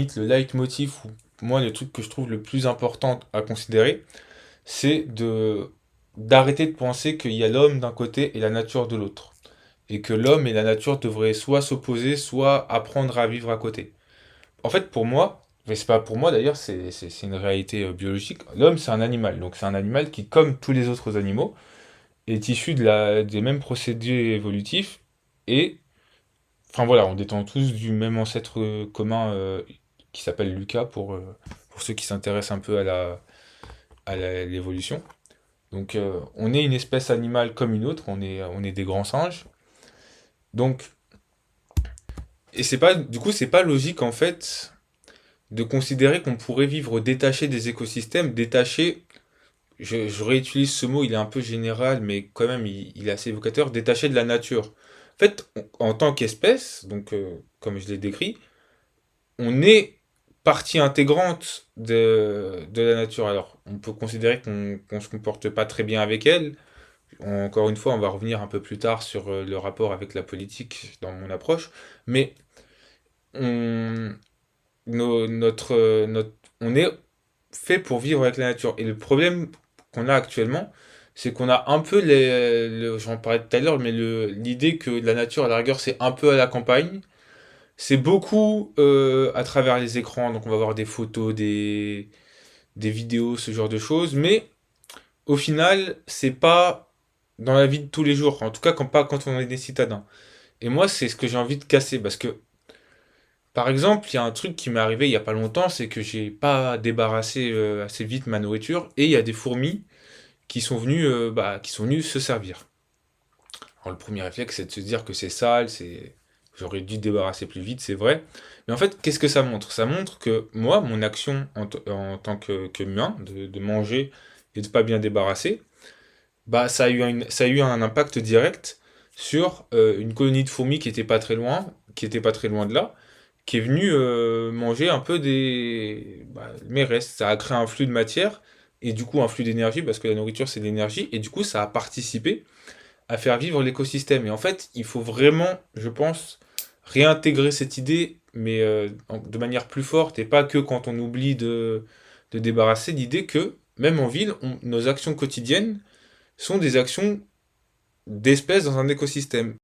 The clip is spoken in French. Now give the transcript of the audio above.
limite le leitmotiv, ou moi le truc que je trouve le plus important à considérer, c'est d'arrêter de penser qu'il y a l'homme d'un côté et la nature de l'autre. Et que l'homme et la nature devraient soit s'opposer, soit apprendre à vivre à côté. En fait, pour moi, mais c'est pas pour moi d'ailleurs, c'est une réalité biologique, l'homme c'est un animal. Donc c'est un animal qui, comme tous les autres animaux, est issu des mêmes procédés évolutifs et, enfin voilà, on dépend tous du même ancêtre commun qui s'appelle Lucas pour ceux qui s'intéressent un peu à l'évolution. Donc on est une espèce animale comme une autre, on est des grands singes. Donc, et c'est pas, du coup, c'est pas logique en fait de considérer qu'on pourrait vivre détaché des écosystèmes, détaché, je réutilise ce mot, il est un peu général, mais quand même il est assez évocateur, détaché de la nature. En fait, en tant qu'espèce, donc comme je l'ai décrit, on est partie intégrante de la nature. Alors, on peut considérer qu'on se comporte pas très bien avec elle. Encore une fois, on va revenir un peu plus tard sur le rapport avec la politique dans mon approche, mais on, on est fait pour vivre avec la nature. Et le problème qu'on a actuellement, c'est qu'on a un peu j'en parlais tout à l'heure, mais l'idée que la nature, à la rigueur, c'est un peu à la campagne. C'est beaucoup à travers les écrans, donc on va voir des photos, des vidéos, ce genre de choses, mais au final, c'est pas dans la vie de tous les jours, en tout cas pas quand on est des citadins. Et moi, c'est ce que j'ai envie de casser, parce que par exemple, il y a un truc qui m'est arrivé il y a pas longtemps, c'est que j'ai pas débarrassé assez vite ma nourriture et il y a des fourmis qui sont venues se servir. Alors le premier réflexe, c'est de se dire que c'est sale, j'aurais dû débarrasser plus vite, c'est vrai. Mais en fait, qu'est-ce que ça montre? Ça montre que moi, mon action en tant qu'humain, de manger et de pas bien débarrasser, bah ça a eu un impact direct sur une colonie de fourmis qui était pas très loin de là, qui est venue manger un peu mes restes. Ça a créé un flux de matière et du coup un flux d'énergie parce que la nourriture c'est de l'énergie et du coup ça a participé à faire vivre l'écosystème. Et en fait, il faut vraiment, je pense, réintégrer cette idée, mais de manière plus forte et pas que quand on oublie de débarrasser l'idée que même en ville, nos actions quotidiennes sont des actions d'espèces dans un écosystème.